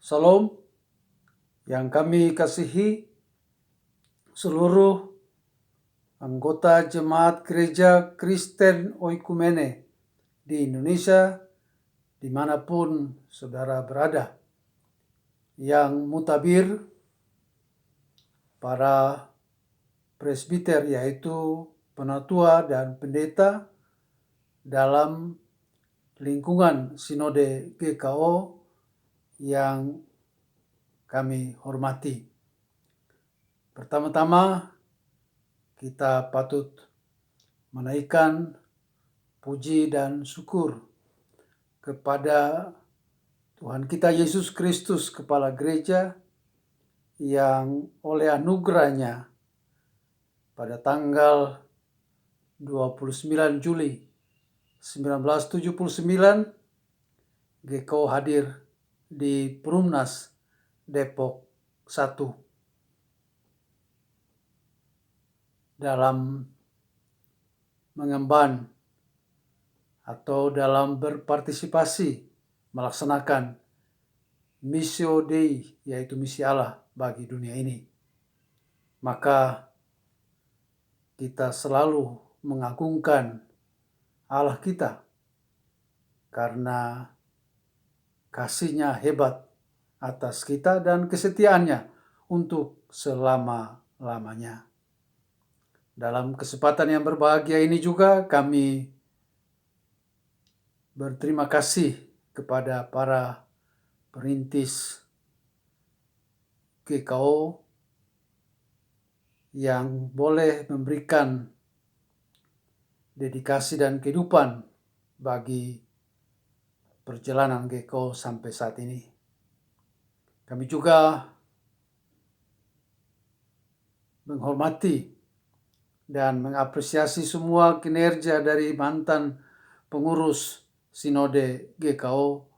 Salam yang kami kasihi seluruh anggota Jemaat Gereja Kristen Oikumene di Indonesia, dimanapun saudara berada. Yang mutabir, para presbiter yaitu penatua dan pendeta dalam lingkungan Sinode GKO yang kami hormati. Pertama-tama kita patut menaikkan puji dan syukur kepada Tuhan kita Yesus Kristus, Kepala Gereja, yang oleh anugerahnya pada tanggal 29 Juli 1979 GKO hadir di Perumnas Depok 1 dalam mengemban atau dalam berpartisipasi melaksanakan Missio Dei, yaitu misi Allah bagi dunia ini. Maka kita selalu mengagungkan Allah kita karena kasih-Nya hebat atas kita dan kesetiaannya untuk selama-lamanya. Dalam kesempatan yang berbahagia ini juga kami berterima kasih kepada para perintis GKO yang boleh memberikan dedikasi dan kehidupan bagi perjalanan GKO sampai saat ini. Kami juga menghormati dan mengapresiasi semua kinerja dari mantan pengurus Sinode GKO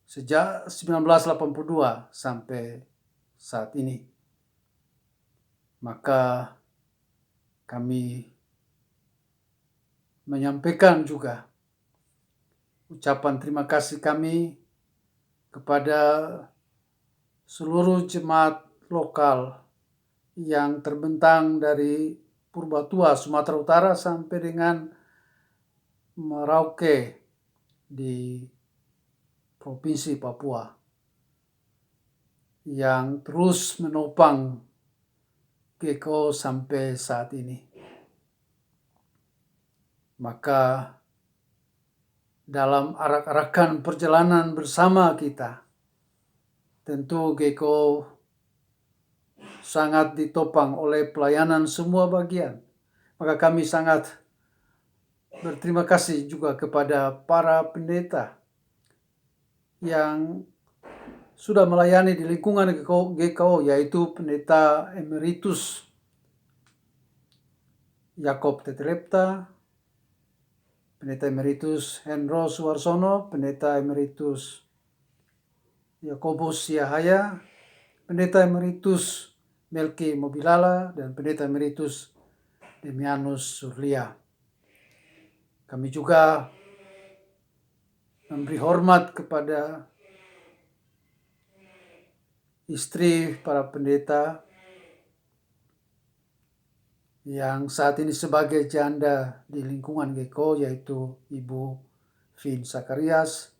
sejak 1982 sampai saat ini. Maka kami menyampaikan juga ucapan terima kasih kami kepada seluruh jemaat lokal yang terbentang dari Purbatua, Sumatera Utara sampai dengan Merauke di Provinsi Papua yang terus menopang GKO sampai saat ini. Maka dalam arak-arakan perjalanan bersama kita, tentu GKO sangat ditopang oleh pelayanan semua bagian. Maka kami sangat berterima kasih juga kepada para pendeta yang sudah melayani di lingkungan GKO, yaitu Pendeta Emeritus Yakob Tetelepta, Pendeta Emeritus Hendro Suwarsono, Pendeta Emeritus Yakobus Yahaya, Pendeta Emeritus Melki Mobilala, dan Pendeta Emeritus Demianus Surlia. Kami juga memberi hormat kepada istri para pendeta yang saat ini sebagai janda di lingkungan GKO, yaitu Ibu Vin Sakarias,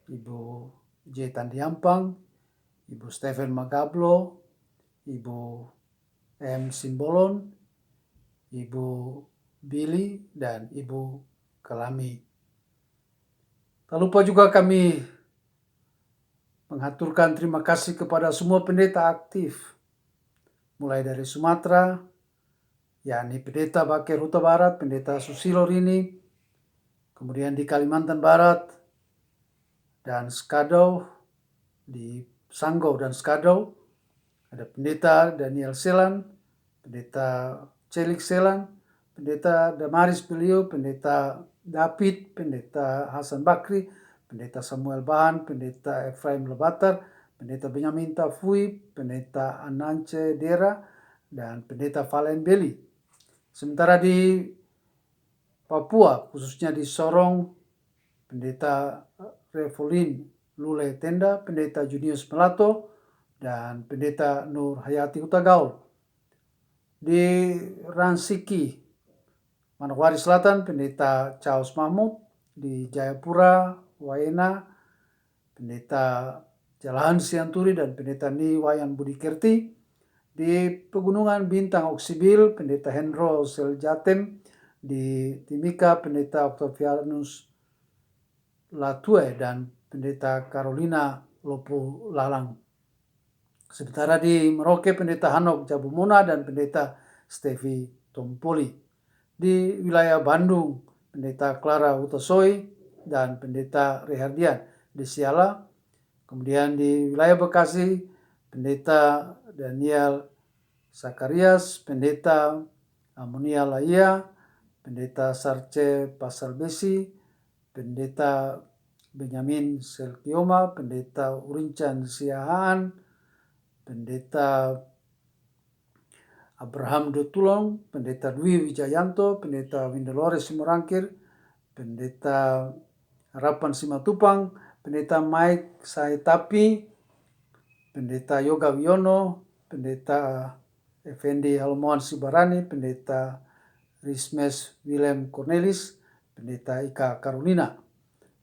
Ibu J. Tandiampang, Ibu Stephen Magablo, Ibu M. Simbolon, Ibu Billy, dan Ibu Kelami. Tak lupa juga kami mengaturkan terima kasih kepada semua pendeta aktif, mulai dari Sumatera, yakni Pendeta Bakir Huta Barat, Pendeta Susilo Rini, kemudian di Kalimantan Barat, dan Skadau, di Sanggau dan Skadau, ada Pendeta Daniel Selan, Pendeta Celik Selan, Pendeta Damaris Beliau, Pendeta David, Pendeta Hasan Bakri, Pendeta Samuel Bahan, Pendeta Efraim Lebatar, Pendeta Benyamin Tafui, Pendeta Anance Dera, dan Pendeta Valen Beli. Sementara di Papua, khususnya di Sorong, Pendeta Revolin Lule Tenda, Pendeta Junius Melato, dan Pendeta Nur Hayati Hutagaul. Di Ransiki, Manokwari Selatan, Pendeta Charles Mahmud. Di Jayapura, Waena, Pendeta Jalahan Sianturi dan Pendeta Ni Wayan Budi Kirti. Di Pegunungan Bintang Oksibil, Pendeta Hendro Seljatem. Di Timika, Pendeta Octavianus Latue dan Pendeta Carolina Lopo Lalang. Sementara di Merauke, Pendeta Hanok Jabumona dan Pendeta Stevi Tompoli. Di wilayah Bandung, Pendeta Clara Utosoi dan Pendeta Rehardian di Siala. Kemudian di wilayah Bekasi, Pendeta Daniel Sakarias, Pendeta Amonia Laia, Pendeta Sarce Pasar Besi, Pendeta Benyamin Selkioma, Pendeta Urincan Siahaan, Pendeta Abraham Dutulong, Pendeta Dwi Wijayanto, Pendeta Windelore Simorangkir, Pendeta Harapan Simatupang, Pendeta Mike Saitapi, Pendeta Yoga Wiono, Pendeta Effendi Halmoan Sibarani, Pendeta Rismes Willem Cornelis, Pendeta Ika Karolina.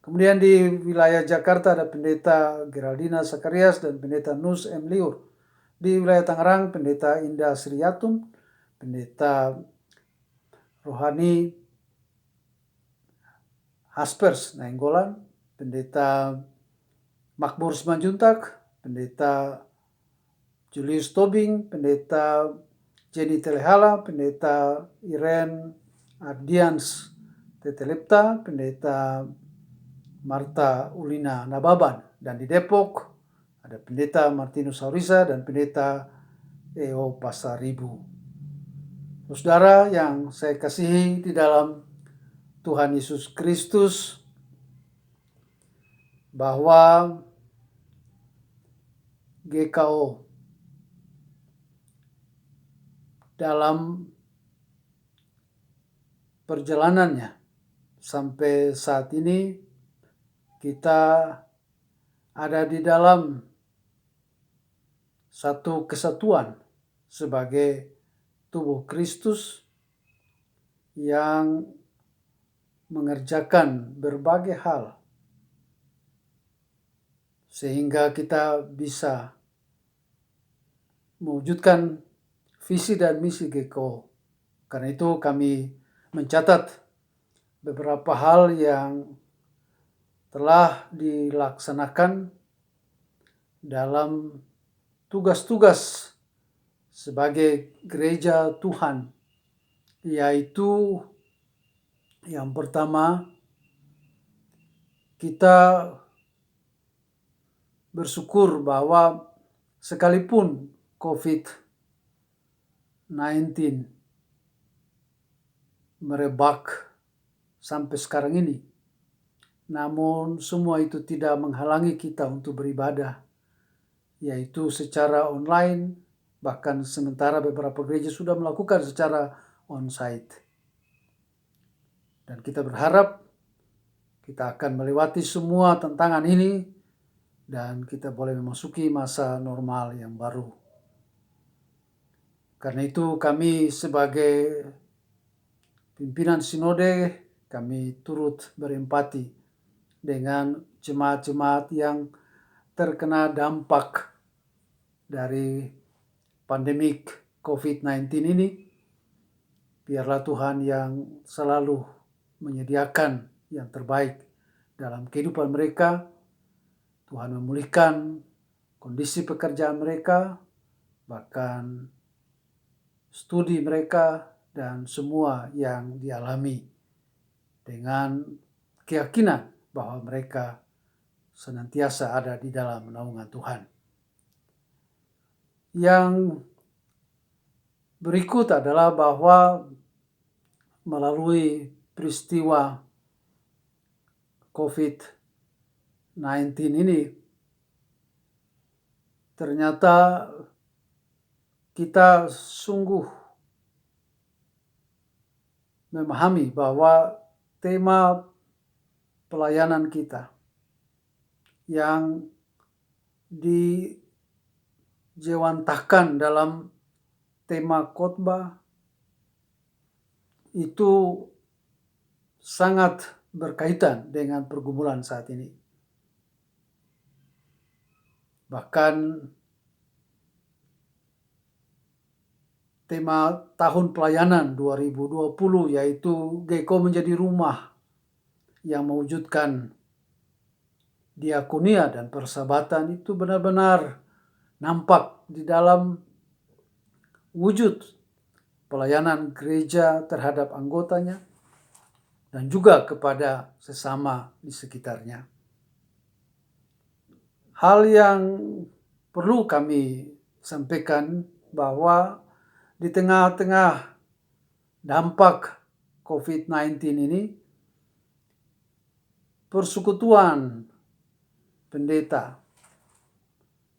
Kemudian di wilayah Jakarta ada Pendeta Geraldina Sakarias dan Pendeta Nus M. Liur. Di wilayah Tangerang, Pendeta Indah Sriyatun, Pendeta Rohani Haspers Nainggolan, Pendeta Makmur Simanjuntak, Pendeta Julius Tobing, Pendeta Jenny Telehala, Pendeta Iren Ardians Tetelepta, Pendeta Marta Ulina Nababan. Dan di Depok ada Pendeta Martinus Saurisa dan Pendeta Eo Pasaribu. Saudara yang saya kasihi di dalam Tuhan Yesus Kristus, bahwa GKO dalam perjalanannya sampai saat ini kita ada di dalam satu kesatuan sebagai tubuh Kristus yang mengerjakan berbagai hal sehingga kita bisa mewujudkan visi dan misi GKO. Karena itu kami mencatat beberapa hal yang telah dilaksanakan dalam tugas-tugas sebagai gereja Tuhan, yaitu yang pertama, kita bersyukur bahwa sekalipun COVID-19 merebak sampai sekarang ini, namun semua itu tidak menghalangi kita untuk beribadah, yaitu secara online, bahkan sementara beberapa gereja sudah melakukan secara onsite. Dan kita berharap kita akan melewati semua tantangan ini dan kita boleh memasuki masa normal yang baru. Karena itu kami sebagai pimpinan sinode, kami turut berempati dengan jemaat-jemaat yang terkena dampak dari pandemik COVID-19 ini. Biarlah Tuhan yang selalu menyediakan yang terbaik dalam kehidupan mereka. Tuhan memulihkan kondisi pekerjaan mereka, bahkan studi mereka, dan semua yang dialami dengan keyakinan bahwa mereka senantiasa ada di dalam naungan Tuhan. Yang berikut adalah bahwa melalui peristiwa COVID-19 ini, ternyata kita sungguh memahami bahwa tema pelayanan kita, yang dijewantahkan dalam tema khotbah itu sangat berkaitan dengan pergumulan saat ini. Bahkan tema tahun pelayanan 2020 yaitu GEKO menjadi rumah yang mewujudkan diakonia dan persahabatan itu benar-benar nampak di dalam wujud pelayanan gereja terhadap anggotanya dan juga kepada sesama di sekitarnya. Hal yang perlu kami sampaikan bahwa di tengah-tengah dampak COVID-19 ini, persekutuan pendeta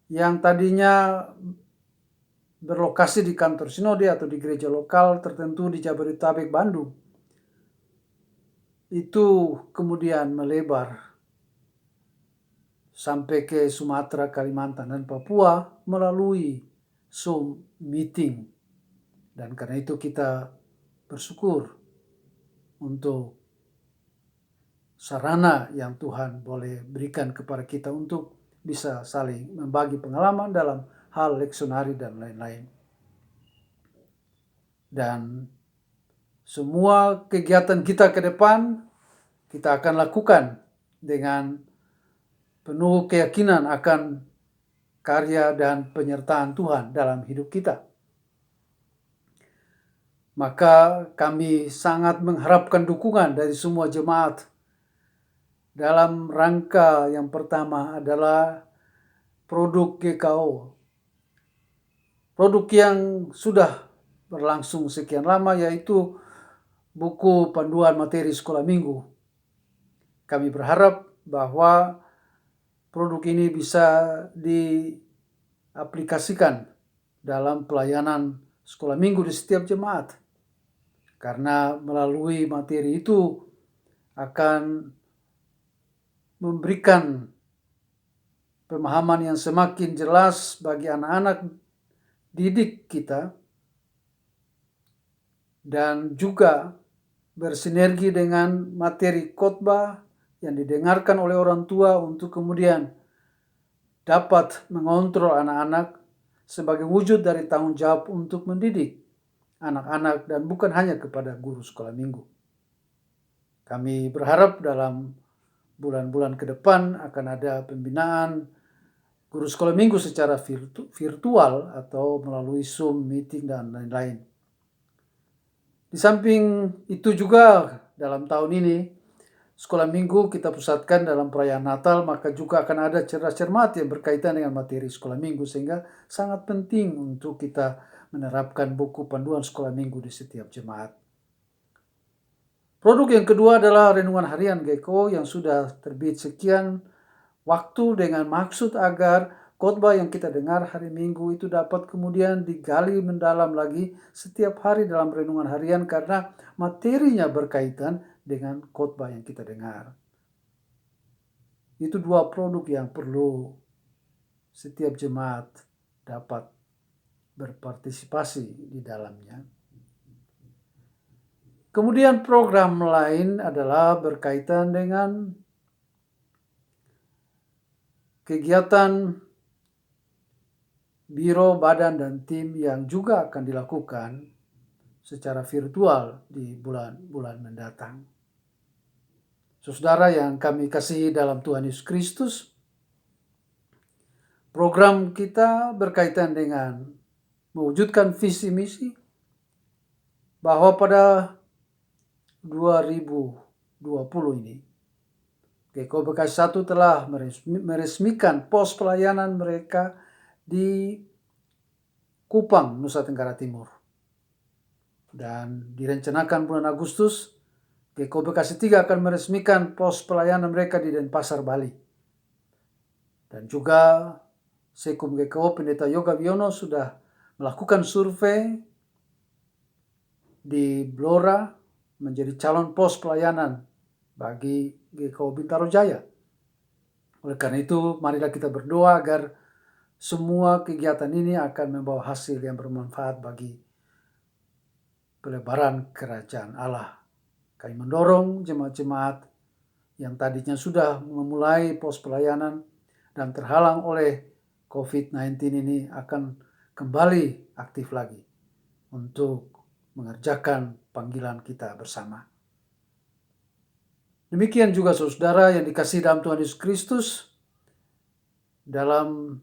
yang tadinya berlokasi di kantor sinode atau di gereja lokal tertentu di Jabodetabek, Bandung, itu kemudian melebar sampai ke Sumatera, Kalimantan, dan Papua melalui Zoom meeting. Dan karena itu kita bersyukur untuk sarana yang Tuhan boleh berikan kepada kita untuk bisa saling membagi pengalaman dalam hal leksionari dan lain-lain. Dan semua kegiatan kita ke depan kita akan lakukan dengan penuh keyakinan akan karya dan penyertaan Tuhan dalam hidup kita. Maka kami sangat mengharapkan dukungan dari semua jemaat dalam rangka yang pertama adalah produk GKO. Produk yang sudah berlangsung sekian lama yaitu buku panduan materi sekolah minggu. Kami berharap bahwa produk ini bisa diaplikasikan dalam pelayanan sekolah minggu di setiap jemaat. Karena melalui materi itu akan memberikan pemahaman yang semakin jelas bagi anak-anak didik kita dan juga bersinergi dengan materi khotbah yang didengarkan oleh orang tua untuk kemudian dapat mengontrol anak-anak sebagai wujud dari tanggung jawab untuk mendidik anak-anak dan bukan hanya kepada guru sekolah minggu. Kami berharap dalam bulan-bulan ke depan akan ada pembinaan guru sekolah minggu secara virtual atau melalui Zoom meeting dan lain-lain. Di samping itu juga dalam tahun ini sekolah minggu kita pusatkan dalam perayaan Natal, maka juga akan ada cerdas cermat yang berkaitan dengan materi sekolah minggu sehingga sangat penting untuk kita menerapkan buku panduan sekolah minggu di setiap jemaat. Produk yang kedua adalah renungan harian GEKO yang sudah terbit sekian waktu dengan maksud agar khotbah yang kita dengar hari Minggu itu dapat kemudian digali mendalam lagi setiap hari dalam renungan harian karena materinya berkaitan dengan khotbah yang kita dengar. Itu dua produk yang perlu setiap jemaat dapat berpartisipasi di dalamnya. Kemudian program lain adalah berkaitan dengan kegiatan biro, badan, dan tim yang juga akan dilakukan secara virtual di bulan-bulan mendatang. Saudara yang kami kasihi dalam Tuhan Yesus Kristus, program kita berkaitan dengan mewujudkan visi misi bahwa pada 2020 ini GEKO Bekasi 1 telah meresmikan pos pelayanan mereka di Kupang, Nusa Tenggara Timur. Dan direncanakan bulan Agustus GEKO Bekasi 3 akan meresmikan pos pelayanan mereka di Denpasar, Bali. Dan juga Sekum GKO Pendeta Yoga Wiono sudah melakukan survei di Blora menjadi calon pos pelayanan bagi GKO Bintaro Jaya. Oleh karena itu, marilah kita berdoa agar semua kegiatan ini akan membawa hasil yang bermanfaat bagi pelebaran kerajaan Allah. Kami mendorong jemaat-jemaat yang tadinya sudah memulai pos pelayanan dan terhalang oleh COVID-19 ini akan kembali aktif lagi untuk mengerjakan panggilan kita bersama. Demikian juga saudara yang dikasihi dalam Tuhan Yesus Kristus, dalam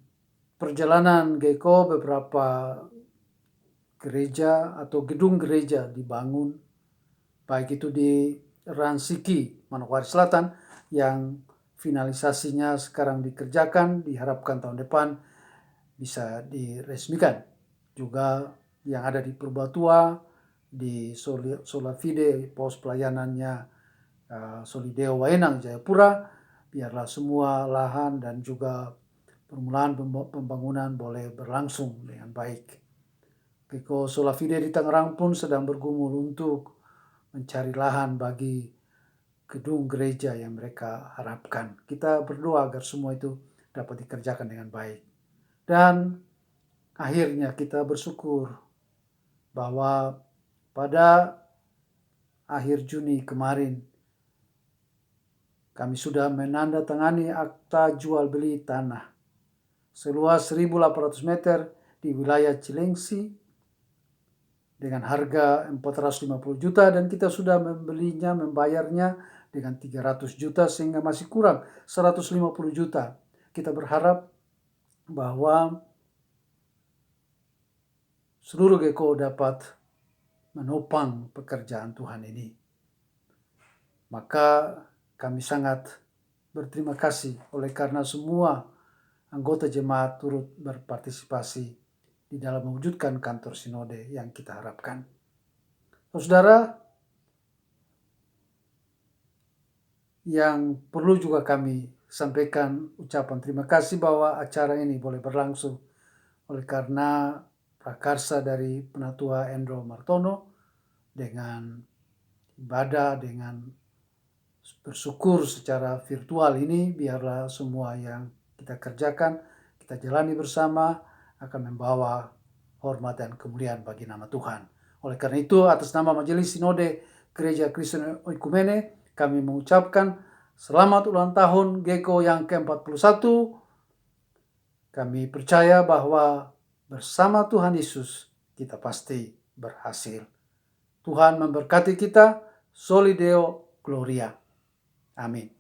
perjalanan GECO beberapa gereja atau gedung gereja dibangun, baik itu di Ransiki, Manokwari Selatan, yang finalisasinya sekarang dikerjakan, diharapkan tahun depan bisa diresmikan. Juga yang ada di Purbatua, di Solafide, pos pelayanannya Solideo Waenang Jayapura, biarlah semua lahan dan juga permulaan pembangunan boleh berlangsung dengan baik. GECO Solafide di Tangerang pun sedang bergumul untuk mencari lahan bagi gedung gereja yang mereka harapkan. Kita berdoa agar semua itu dapat dikerjakan dengan baik. Dan akhirnya kita bersyukur bahwa pada akhir Juni kemarin kami sudah menandatangani akta jual beli tanah seluas 1.800 meter di wilayah Cilengsi dengan harga 450 juta dan kita sudah membayarnya dengan 300 juta sehingga masih kurang 150 juta. Kita berharap bahwa seluruh GECO dapat menopang pekerjaan Tuhan ini. Maka kami sangat berterima kasih oleh karena semua anggota jemaat turut berpartisipasi di dalam mewujudkan kantor sinode yang kita harapkan. Saudara, yang perlu juga kami sampaikan ucapan terima kasih bahwa acara ini boleh berlangsung oleh karena prakarsa dari Penatua Endro Martono dengan ibadah, dengan bersyukur secara virtual ini, biarlah semua yang kita kerjakan, kita jalani bersama akan membawa hormat dan kemuliaan bagi nama Tuhan. Oleh karena itu, atas nama Majelis Sinode Gereja Kristen Oikumene, kami mengucapkan selamat ulang tahun GECO yang ke-41. Kami percaya bahwa bersama Tuhan Yesus kita pasti berhasil. Tuhan memberkati kita. Solideo Gloria. Amin.